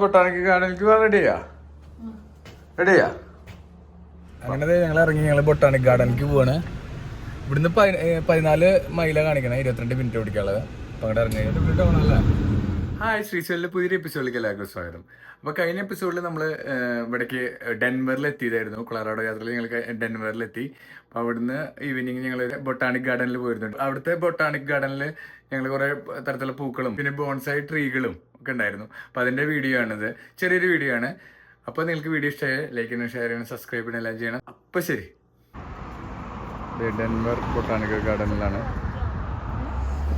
Botanical ഗാർഡനിലേക്ക് റെഡിയാ അങ്ങനെ ഞങ്ങൾ ഇറങ്ങി. ഞങ്ങൾ ബൊട്ടാണിക് ഗാർഡനിലേക്ക് പോവാണ്. ഇവിടുന്ന് 14 മൈല കാണിക്കണം, 22 മിനിറ്റ് ഓടിക്കാനുള്ളത്. അപ്പൊ അങ്ങോട്ട് ഇറങ്ങി. ഹായ്, ശ്രീശൈലിലെ പുതിയൊരു എപ്പിസോഡിലേക്ക് എല്ലാവർക്കും സ്വാഗതം. അപ്പോൾ കഴിഞ്ഞ എപ്പിസോഡിൽ നമ്മൾ ഇവിടേക്ക് ഡെൻവറിൽ എത്തിയതായിരുന്നു. കൊളറാഡോ യാത്രയിൽ ഞങ്ങൾ ഡെൻവറിലെത്തി. അപ്പോൾ അവിടുന്ന് ഈവനിങ് ഞങ്ങൾ ബൊട്ടാണിക് ഗാർഡനിൽ പോയിരുന്നു. അവിടുത്തെ ബൊട്ടാണിക് ഗാർഡനിൽ ഞങ്ങൾ കുറേ തരത്തിലുള്ള പൂക്കളും പിന്നെ ബോൺസായി ട്രീകളും ഒക്കെ ഉണ്ടായിരുന്നു. അപ്പോൾ അതിൻ്റെ വീഡിയോ ആണിത്, ചെറിയൊരു വീഡിയോ ആണ്. അപ്പോൾ നിങ്ങൾക്ക് വീഡിയോ ഇഷ്ടമായി ലൈക്ക് ചെയ്യണം, ഷെയർ ചെയ്യണം, സബ്സ്ക്രൈബ് ചെയ്യണം, എല്ലാം ചെയ്യണം. അപ്പോൾ ശരി. ഡെൻവർ ബൊട്ടാണിക്കൽ ഗാർഡനിലാണ്.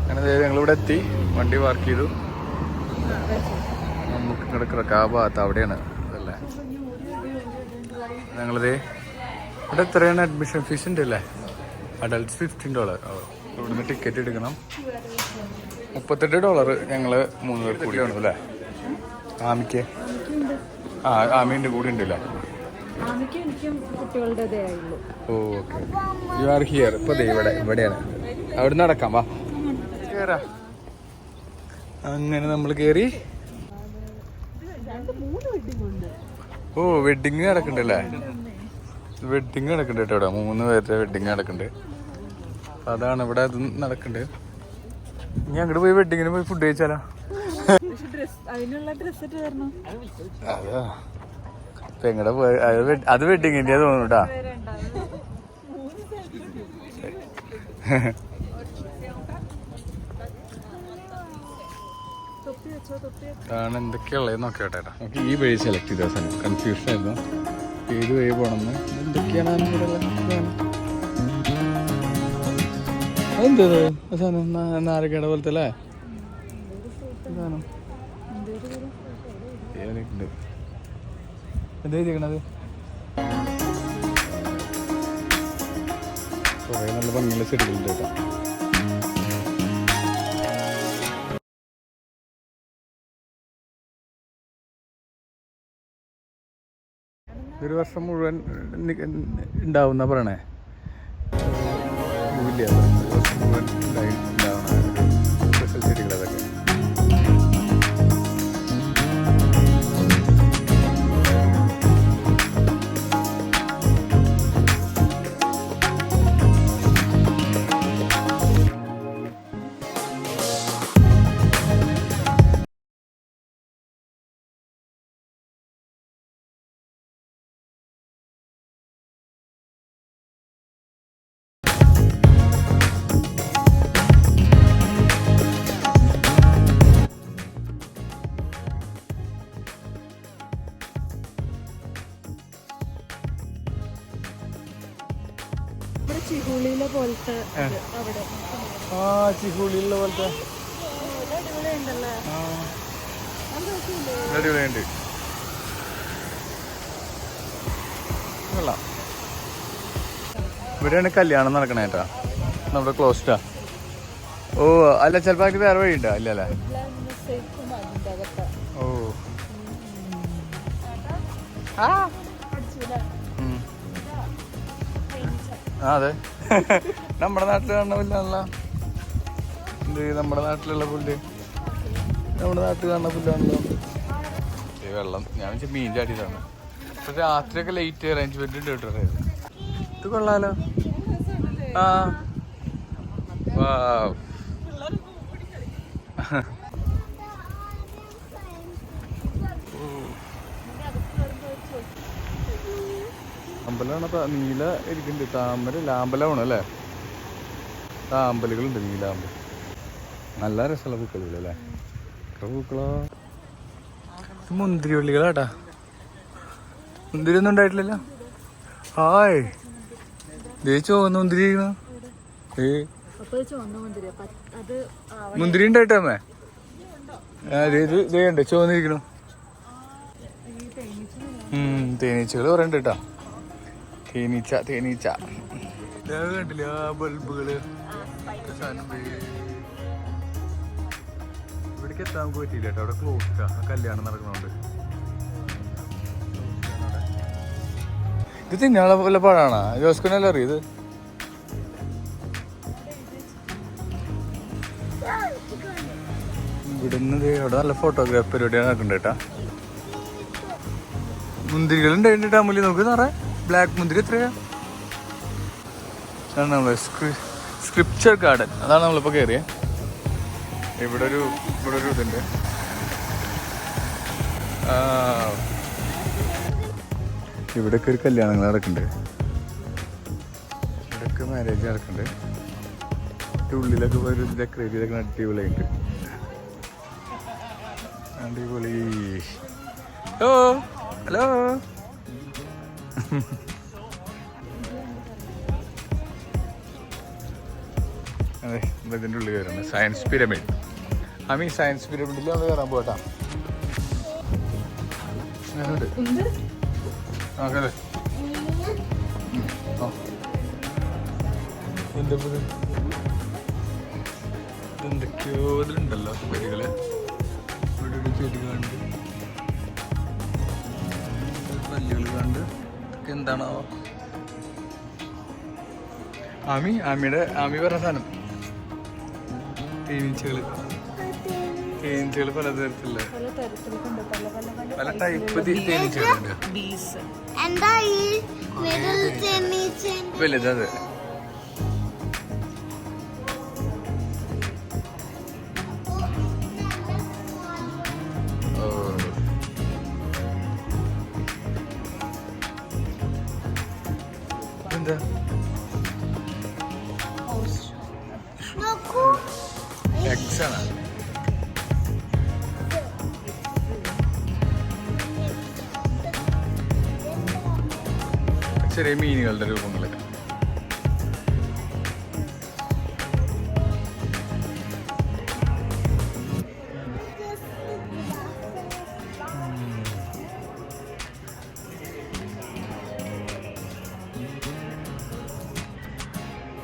അങ്ങനെ ഞങ്ങളിവിടെ എത്തി, വണ്ടി പാർക്ക് ചെയ്തു. നമുക്ക് കിടക്കുക ആ ഭാഗത്ത് അവിടെയാണ് അതല്ലേ. ഞങ്ങളിത് ഇവിടെ എത്രയാണ് അഡ്മിഷൻ ഫീസ് ഉണ്ട് അല്ലേ? അഡൽട്ട്സ് $15. ഇവിടുന്ന് ടിക്കറ്റ് എടുക്കണം. $38 ഞങ്ങൾ 3 പേർ കൂടി വേണം അല്ലേ? ആമിക്ക് ആമിൻ്റെ കൂടി ഉണ്ടല്ലേ? ഓ ഓക്കെ, യു ആർ ഹിയർ. ഇപ്പോൾ ഇവിടെയാണ്. അവിടെ നടക്കാം, വാ കയറാ. അങ്ങനെ നമ്മൾ കയറി. ഓ, വെഡിങ് നടക്കണ്ടല്ലേ? വെഡിങ് നടക്കണ്ട് കേട്ടോ. 3 പേരുടെ വെഡിങ് നടക്കണ്ട്. അതാണ് ഇവിടെ അത് നടക്കണ്ട്. ഇനി അങ്ങോട്ട് പോയി വെഡിങ്ങിന് പോയി ഫുഡ് കഴിച്ചാലോ? അതാ ഇപ്പൊ എങ്ങടെ പോയി. അത് വെഡിങ്ങിന്റെ തോന്നുന്നുട്ടാ. ആണ് എന്തൊക്കെയുള്ളത് നോക്കട്ടെ. നമുക്ക് ഈ വഴി സെലക്ട് ചെയ്ത സാധനം കൺഫ്യൂഷൻ ആയിരുന്നു, ഏത് വഴി പോകണമെന്ന്. എന്തൊക്കെയാണ് അതെന്തത് സാധനം? നാരങ്ങയുടെ പോലത്തെ അല്ലേ സാധനം? എന്താ ചെയ്യണത്? കുറേ നല്ല ഭംഗിയുള്ള ചെടികളുണ്ട് കേട്ടോ. ഒരു വർഷം മുഴുവൻ ഉണ്ടാവുന്ന പറയണേ. ഇല്ല, ഒരു വർഷം മുഴുവൻ ഉണ്ടാവുന്ന സ്പെഷ്യൽ ചെടികൾ അതൊക്കെ. ചിഹുളിയിലെ പോലത്തെ ചിഹുളിയിലെ പോലത്തെ അടിപൊളിയുണ്ട്. ഇവിടെയാണ് കല്യാണം നടക്കണേ കേട്ടാ. നമ്മുടെ ക്ലോസ്ഡാ. ഓ അല്ല, ചിലപ്പോ അതിന് വേറെ വഴി ഉണ്ടോ? ഇല്ല അല്ലേ? ഓ അതെ, നമ്മുടെ നാട്ടിൽ കാണുന്ന പുല്ലാണല്ലോ. എന്ത് നമ്മുടെ നാട്ടിലുള്ള പുല്ല്, നമ്മുടെ നാട്ടിൽ കാണുന്ന പുല്ലാണല്ലോ. ഈ വെള്ളം ഞാൻ വെച്ചാൽ മീൻ ചാടിയതാണ്. പക്ഷെ രാത്രിയൊക്കെ ലൈറ്റ് അറേഞ്ച്മെന്റ് ഉണ്ട് കേട്ടോ. ഇത് കൊള്ളാലോ. ആ അമ്പലമാണ്. നീല ഇരിക്കുന്നുണ്ട്. താമര ലാമ്പലമാണ് അല്ലേ? താമ്പലുകളുണ്ട്, നീലാമ്പൽ. നല്ല രസമുള്ള പൂക്കളില്ല അല്ലേ? പൂക്കളോ, മുന്തിരി വള്ളികളാട്ടാ. മുന്തിരി ഒന്നും ഉണ്ടായിട്ടില്ലല്ലോ. ഹായ്, ചുവന്ന മുന്തിരി. മുന്തിരി ഉണ്ടായിട്ടമ്മേ. ഇതേണ്ട് ചുവന്നിരിക്കണു. തേനീച്ചകൾ കുറെ ഉണ്ട് കേട്ടോ. തേനീച്ച കണ്ടില്ല? ബൾബുകള്. ഇവിടേക്ക് എത്താൻ നമുക്ക് പറ്റിയില്ല കേട്ടോ. അവിടെ ക്ലോസ്ഡാ, കല്യാണം നടക്കണോണ്ട്. ഇത് തിന്നാളെ പോലെ പഴാണോ? ജോസ്കുനല്ലേ അറിയത്? ഇവിടുന്ന് അവിടെ നല്ല ഫോട്ടോഗ്രാഫി പരിപാടിയാണ് നടക്കുന്നുണ്ട് കേട്ടാ. മുന്തിരികൾ ഉണ്ടായിട്ട് അമൂല്യ നമുക്ക് നിറയെ ബ്ലാക്ക് മുന്തിരി എത്രയാ? നമ്മള് സ്ക്രിപ്ചർ ഗാർഡൻ, അതാണ് നമ്മളിപ്പോൾ കയറിയത്. ഇവിടെ ഒരു ഇതുണ്ട്. ഇവിടെയൊക്കെ ഒരു കല്യാണങ്ങൾ നടക്കുന്നുണ്ട്, ഇവിടെയൊക്കെ മാരേജ് നടക്കുന്നുണ്ട്. ഉള്ളിലൊക്കെ ഒരു ഡെക്കറേറ്റ് ചെയ്തൊക്കെ അടിപൊളിയുണ്ട്. അടിപൊളി. ഓ ഹലോ. അതെ, ഇതിൻ്റെ ഉള്ളിൽ കയറുന്നത് സയൻസ് പിരമിഡ്. സയൻസ് പിരമിഡിൽ നമ്മൾ കയറാൻ പോട്ടാ. അതെ, എന്തൊക്കെയോ ഇതിലുണ്ടല്ലോ വരികള്. ഇവിടെ ഒരു ചെടി കണ്ട്, പല്ലുകൾ കണ്ട്, ഇതൊക്കെ എന്താണോ? ആമി പറഞ്ഞ സാധനം. തേനീച്ചകള് പലതരത്തിലുള്ള പല ടൈപ്പ് തേനീച്ചകളുണ്ട്. വലുതത്. എന്താ എക്സാണ്. ചെറിയ മീനുകളുടെ രൂപങ്ങള്.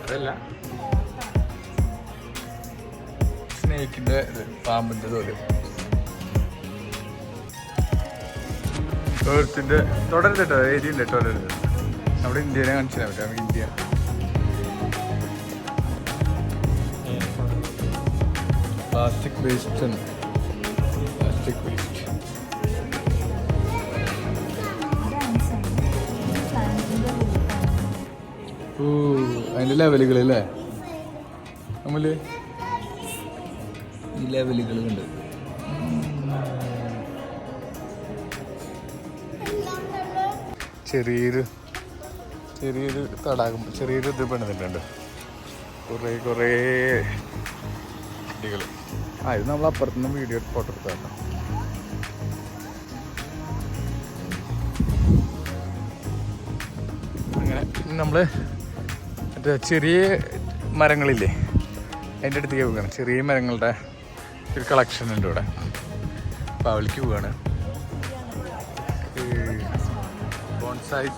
അതല്ല, സ്നേക്കിന്റെ പാമ്പിന്റെ തോല്. എർത്തിന്റെ തുടരുത് കേട്ടോ, ഏരിയ ഉണ്ട്, തുടരുത്. നമ്മുടെ ഇന്ത്യനെ കാണിച്ചു തരാൻ പറ്റും. നമുക്ക് ഇന്ത്യ പ്ലാസ്റ്റിക് വേസ്റ്റ്. ഓ, അതിന്റെ ലെവലുകളല്ലേ നമ്മള് ഈ ലെവലുകളുണ്ട്. ചെറിയൊരു തടാകം, ചെറിയൊരു ഇത് പണിതിട്ടുണ്ട്. കുറേ ചെടികൾ. ഇത് നമ്മൾ അപ്പുറത്തുനിന്ന് വീഡിയോ ഫോട്ടോ എടുത്താട്ടോ. അങ്ങനെ നമ്മള് മറ്റേ ചെറിയ മരങ്ങളില്ലേ, അതിൻ്റെ അടുത്തേക്ക് പോവുകയാണ്. ചെറിയ മരങ്ങളുടെ ഒരു കളക്ഷൻ ഉണ്ട് ഇവിടെ. അപ്പോൾ അവളിക്ക് പോവുകയാണ്. ബോൺസായി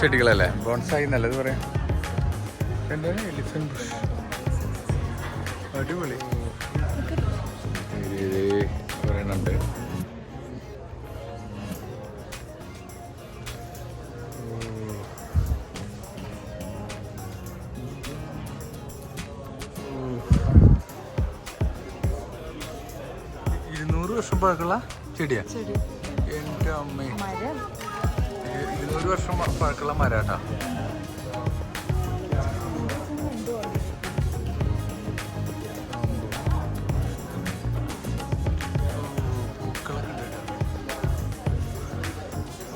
ചെടികളല്ലേ, ബോൺസായി നല്ലത് പറയാം. എന്താണ് എലിഫന്റ് ബുഷ്, അടിപൊളി പറയുന്നുണ്ട്. വർഷം പഴക്കമുള്ള ചെടിയാ. എൻ്റെ അമ്മ, 200 വർഷം പഴക്കമുള്ള മരാട്ടാ.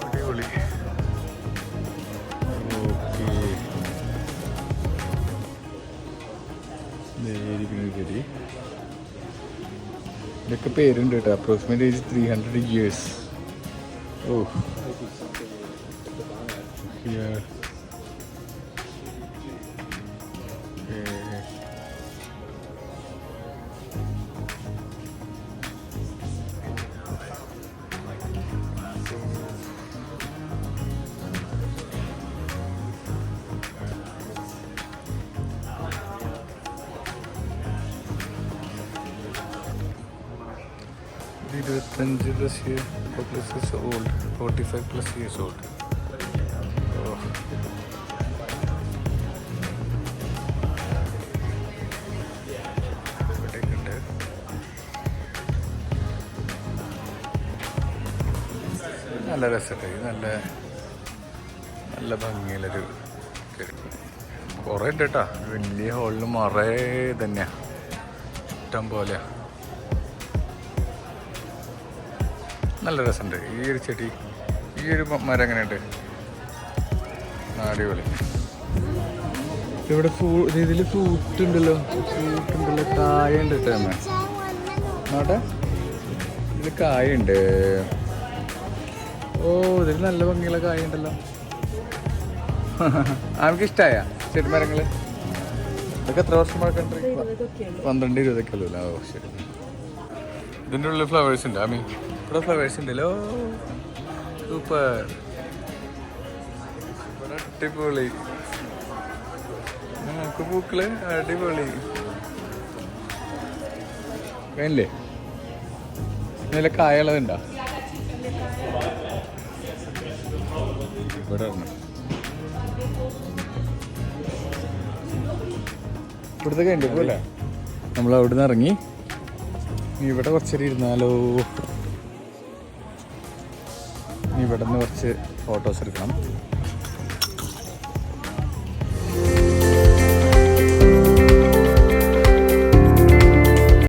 അടിപൊളി. ഓക്കെ, ചെടി. ഇതൊക്കെ പേരുണ്ട് കേട്ടോ. Approximate age 300 years. ഓ, plus years old, 45 plus years old. Oh. നല്ല രസമുണ്ട്. നല്ല നല്ല ഭംഗിയുള്ളൊരു കുറേ ഉണ്ട് കേട്ടോ. വലിയ ഹോളിൽ മറേ തന്നെയാ, ഇഷ്ടം പോലെ. നല്ല രസമുണ്ട്. ഈ ഒരു ചെടി, ഈ ഒരു മരം എങ്ങനെയുണ്ട്, അടിപൊളി. ഇവിടെ ഇതിൽ ഫ്രൂട്ട് ഉണ്ടല്ലോ, കായ ഉണ്ട് കേട്ടോ. നോട്ടെ, ഇതിൽ കായുണ്ട്. ഓ, ഇതിൽ നല്ല ഭംഗിയുള്ള കായ ഉണ്ടല്ലോ. നമുക്ക് ഇഷ്ടമായ ചെടിമരങ്ങള്. ഇതൊക്കെ എത്ര വർഷം പഴക്കണ്ട്? 12-20 ഉള്ളൂ. ഓ ശരി. ഇതിൻ്റെ ഉള്ളിൽ ഫ്ലവേഴ്സ് ഉണ്ട്. ആമി, ഇവിടെ ഫ്ലവേഴ്സ് ഉണ്ടല്ലോ. സൂപ്പർ, ഇവിടെ അടിപൊളി. നമുക്ക് പൂക്കള് അടിപൊളി. വേണില്ലേ? ഇതിലെ കായുള്ളതുണ്ടോ? ഇവിടെ ഇവിടുത്തെ കഴിഞ്ഞു പോലെ നമ്മൾ അവിടെ നിന്ന് ഇറങ്ങി. ഇവിടെ കുറച്ചേരം ഇരുന്നാലോ? ഇവിടെ നിന്ന് കുറച്ച് ഫോട്ടോസ് എടുക്കണം.